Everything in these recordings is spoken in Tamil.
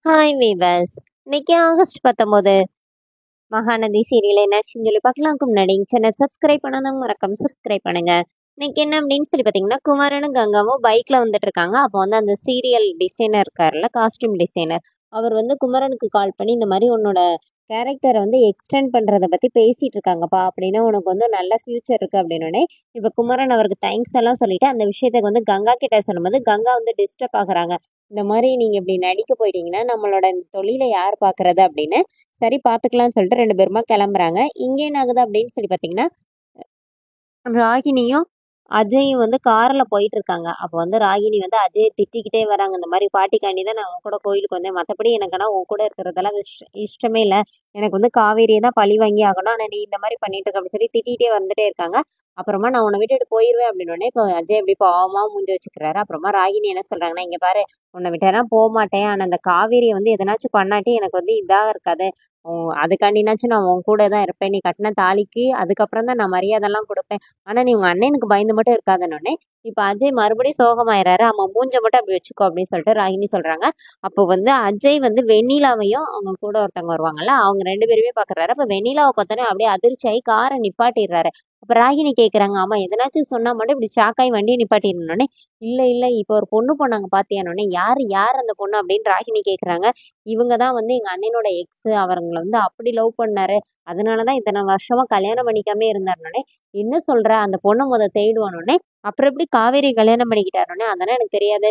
Hi viewers. இன்னைக்கு ஆகஸ்ட் 19 மகாநதி சீரியல் என்னாச்சுன்னு சொல்லி பார்க்கலாம்க்கு முன்னாடி சேனல் சப்ஸ்கிரைப் பண்ணாதவங்க மறக்காம சப்ஸ்கிரைப் பண்ணுங்க. இன்னைக்கு என்ன அப்படின்னு சொல்லி பார்த்தீங்கன்னா, குமாரனும் கங்காவும் பைக்ல வந்துட்டு இருக்காங்க. அப்போ வந்து அந்த சீரியல் டிசைனர் இருக்கார்ல, காஸ்டியூம் டிசைனர், அவர் வந்து குமரனுக்கு கால் பண்ணி இந்த மாதிரி உன்னோட கேரக்டரை வந்து எக்ஸ்டெண்ட் பண்றத பத்தி பேசிட்டு இருக்காங்கப்பா, அப்படின்னா உனக்கு வந்து நல்ல ஃபியூச்சர் இருக்கு அப்படின்னோடனே இப்ப குமரன் அவருக்கு தேங்க்ஸ் எல்லாம் சொல்லிட்டு அந்த விஷயத்துக்கு வந்து கங்கா கிட்ட சொல்லும்போது கங்கா வந்து டிஸ்டர்ப் ஆகுறாங்க. இந்த மாதிரி நீங்க இப்படி நடிக்க போயிட்டீங்கன்னா நம்மளோட இந்த தொழிலை யார் பாக்குறது அப்படின்னு. சரி பாத்துக்கலாம்னு சொல்லிட்டு ரெண்டு பேருமா கிளம்புறாங்க. இங்கே என்ன ஆகுது அப்படின்னு சொல்லி பாத்தீங்கன்னா, ராகினியும் அஜயும் வந்து கார்ல போயிட்டு இருக்காங்க. அப்போ வந்து ராகினி வந்து அஜயை திட்டிக்கிட்டே வராங்க. இந்த மாதிரி பாட்டிக்காண்டி தான் நான் உன் கூட கோயிலுக்கு வந்தேன், மற்றபடி எனக்கு ஆனா உன் கூட இருக்கிறதெல்லாம் இஷ்டமே இல்லை, எனக்கு வந்து காவேரியை தான் பழி வாங்கி ஆகணும், ஆனா நீ இந்த மாதிரி பண்ணிட்டு இருக்க அப்படின்னு சொல்லி திட்டிகிட்டே வந்துட்டே இருக்காங்க. அப்புறமா நான் உன்னை விட்டுட்டு போயிருவேன் அப்படின்னு இப்போ அஜய் எப்படி பாவமா மூஞ்சி வச்சுக்கிறாரு. அப்புறமா ராகினி என்ன சொல்றாங்கன்னா, இங்க பாரு, உன்னை விட்டேன்னா போக மாட்டேன், ஆனா அந்த காவேரியை வந்து எதனாச்சும் பண்ணாட்டி எனக்கு வந்து இதாக இருக்காது, அதுக்காண்டினாச்சும் நான் உன் கூட தான் இருப்பேன், நீ கட்டின தாலிக்கு அதுக்கப்புறம் தான் நான் மரியாதைலாம் கொடுப்பேன், ஆனா நீ உங்க அண்ணனுக்கு பயந்து மட்டும் இருக்காதனோடனே இப்ப அஜய் மறுபடியும் சோகமாயிறாரு. அவன் மூஞ்ச மட்டும் அப்படி வச்சுக்கோ அப்படின்னு சொல்லிட்டு ராகினி சொல்றாங்க. அப்போ வந்து அஜய் வந்து வெண்ணிலாவையும் அவங்க கூட ஒருத்தவங்க வருவாங்கல்ல, அவங்க ரெண்டு பேருமே பாக்குறாரு. அப்ப வெண்ணிலாவை பார்த்தோன்னே அப்படியே அதிர்ச்சி ஆகி காரை நிப்பாட்டிடுறாரு. அப்ப ராகினி கேக்குறாங்க, ஆமா எதனாச்சும் சொன்னா மட்டும் இப்படி ஷாக்காய் வண்டியை நிப்பாட்டிடணுன்னே, இல்ல இல்ல இப்ப ஒரு பொண்ணு போனாங்க பாத்தியானோடனே, யார் யார் அந்த பொண்ணு அப்படின்னு ராகினி கேக்குறாங்க. இவங்க தான் வந்து எங்க அண்ணனோட எக்ஸ், அவங்கள வந்து அப்படி லவ் பண்ணாரு, அதனாலதான் இத்தனை வருஷமா கல்யாணம் பண்ணிக்காம இருந்தாருனோடனே, என்ன சொல்ற அந்த பொண்ணை தேடுவானோடனே, அப்புறம் எப்படி காவேரி கல்யாணம் பண்ணிக்கிட்டாருனோடனே, அதெல்லாம் எனக்கு தெரியாது,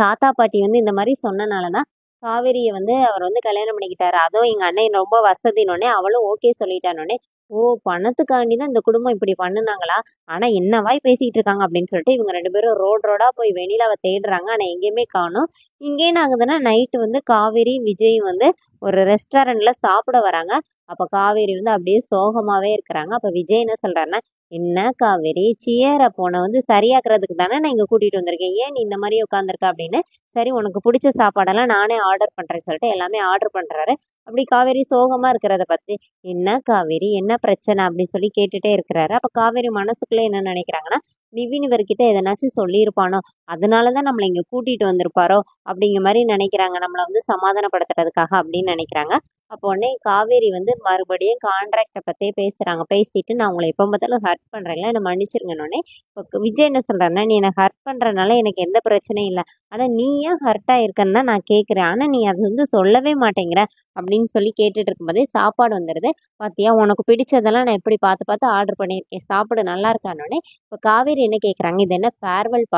தாத்தா பாட்டி வந்து இந்த மாதிரி சொன்னனாலதான் காவேரியை வந்து அவர் வந்து கல்யாணம் பண்ணிக்கிட்டாரு, அதுவும் எங்க அண்ணன் ரொம்ப வசதினோடனே அவளும் ஓகே சொல்லிட்டானோடனே, ஓ பணத்துக்காண்டி தான் இந்த குடும்பம் இப்படி பண்ணுனாங்களா, ஆனா என்னவாய் பேசிட்டு இருக்காங்க அப்படின்னு சொல்லிட்டு இவங்க ரெண்டு பேரும் ரோடா போய் வெண்ணிலாவை தேடுறாங்க. ஆனா எங்கேயுமே காணோம். இங்கே என்ன ஆகுதுன்னா, நைட்டு வந்து காவேரி விஜய் வந்து ஒரு ரெஸ்டாரண்ட்ல சாப்பிட வராங்க. அப்ப காவேரி வந்து அப்படியே சோகமாவே இருக்கிறாங்க. அப்ப விஜய் என்ன சொல்றாருன்னா, என்ன காவேரி, சியர போன வந்து சரியாக்குறதுக்கு தானே நான் இங்க கூட்டிட்டு வந்திருக்கேன், ஏன் நீ இந்த மாதிரி உட்காந்துருக்க அப்படின்னு. சரி உனக்கு பிடிச்ச சாப்பாடெல்லாம் நானே ஆர்டர் பண்றேன்னு சொல்லிட்டு எல்லாமே ஆர்டர் பண்றாரு. அப்படி காவேரி சோகமா இருக்கிறத பத்தி, என்ன காவேரி என்ன பிரச்சனை அப்படின்னு சொல்லி கேட்டுட்டே இருக்கிறாரு. அப்ப காவேரி மனசுக்குள்ள என்ன நினைக்கிறாங்கன்னா, நிவின் இவர்கிட்ட எதனாச்சும் சொல்லியிருப்பானோ, அதனாலதான் நம்மளை இங்க கூட்டிட்டு வந்திருப்பாரோ அப்படிங்கிற மாதிரி நினைக்கிறாங்க, நம்மளை வந்து சமாதானப்படுத்துறதுக்காக அப்படின்னு நினைக்கிறாங்க. அப்போ உடனே காவேரி வந்து மறுபடியும் கான்ட்ராக்டை பத்தியே பேசுறாங்க. பேசிட்டு நான் உங்களை எப்போ பார்த்தாலும் ஹர்ட் பண்றேன்ல, என்ன மன்னிச்சிருங்கன்னொடனே இப்போ விஜய் என்ன சொல்றாருன்னா, நீ என்னை ஹர்ட் பண்றதுனால எனக்கு எந்த பிரச்சனையும் இல்லை, ஆனா நீ ஏன் ஹர்ட் ஆயிருக்கன்னு தான் நான் கேட்கிறேன், ஆனா நீ அது வந்து சொல்லவே மாட்டேங்கிற அப்படின்னு சொல்லி கேட்டுட்டு இருக்கும்போதே சாப்பாடு வந்துடுது. பாத்தியா உனக்கு பிடிச்சதெல்லாம் நான் எப்படி பார்த்து பார்த்து ஆர்டர் பண்ணியிருக்கேன், சாப்பிடு நல்லா இருக்கானோடனே இப்போ காவேரி என்ன கேட்குறாங்க, இது என்ன ஃபேர்வெல்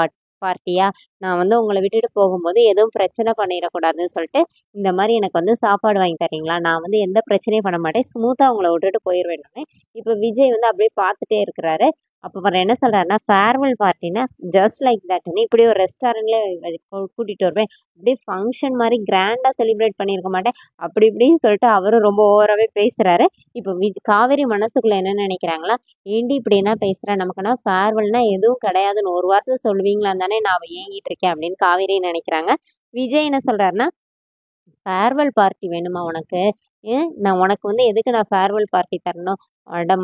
பார்ட்டியா, நான் வந்து உங்களை விட்டுட்டு போகும்போது எதுவும் பிரச்சனை பண்ணிடக்கூடாதுன்னு சொல்லிட்டு இந்த மாதிரி எனக்கு வந்து சாப்பாடு வாங்கி தரீங்களா, நான் வந்து எந்த பிரச்சனையும் பண்ண மாட்டேன், ஸ்மூத்தா உங்களை விட்டுட்டு போயிடுவேன். இப்போ விஜய் வந்து அப்படியே பார்த்துட்டே இருக்கிறாரு. அப்போ அப்புறம் என்ன சொல்றாருன்னா, ஃபேர்வெல் பார்ட்டினா ஜஸ்ட் லைக் தட்னு இப்படி ஒரு ரெஸ்டாரண்ட்ல கூட்டிட்டு வருவேன், அப்படியே ஃபங்க்ஷன் மாதிரி கிராண்டா செலிப்ரேட் பண்ணியிருக்க மாட்டேன் அப்படி இப்படின்னு சொல்லிட்டு அவரும் ரொம்ப ஓவராகவே பேசுறாரு. இப்போ காவேரி மனசுக்குள்ள என்ன நினைக்கிறாங்களா, ஏண்டி இப்படி என்ன பேசுற, நமக்குன்னா ஃபேர்வெல்னா எதுவும் கிடையாதுன்னு ஒரு வார்த்தை சொல்லுவீங்களான்னு தானே நான் ஏங்கிட்டு இருக்கேன் அப்படின்னு காவேரி நினைக்கிறாங்க. விஜய் என்ன சொல்றாருன்னா, ஃபேர்வெல் பார்ட்டி வேணுமா உனக்கு, ஏன் நான் உனக்கு வந்து எதுக்கு நான் ஃபேர்வெல் பார்ட்டி தரணும், அட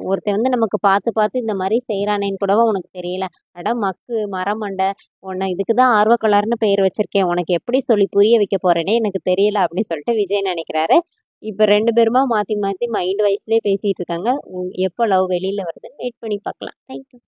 ஒருத்தன் வந்து நமக்கு பார்த்து பார்த்து இந்த மாதிரி செய்கிறானேன்னு கூடவா உனக்கு தெரியல, அட மக்கு மரமண்டை, உன்னை இதுக்கு தான் ஆர்வக்கோளாறுன்னு பேர் வச்சிருக்கேன், உனக்கு எப்படி சொல்லி புரிய வைக்க போறேனே எனக்கு தெரியல அப்படின்னு சொல்லிட்டு விஜய் நினைக்கிறாரு. இப்போ ரெண்டு பேருமா மாற்றி மாற்றி மைண்ட் வைஸ்லேயே பேசிட்டு இருக்காங்க. எப்போ லவ் வெளியில் வருதுன்னு வெயிட் பண்ணி பார்க்கலாம். தேங்க்யூ.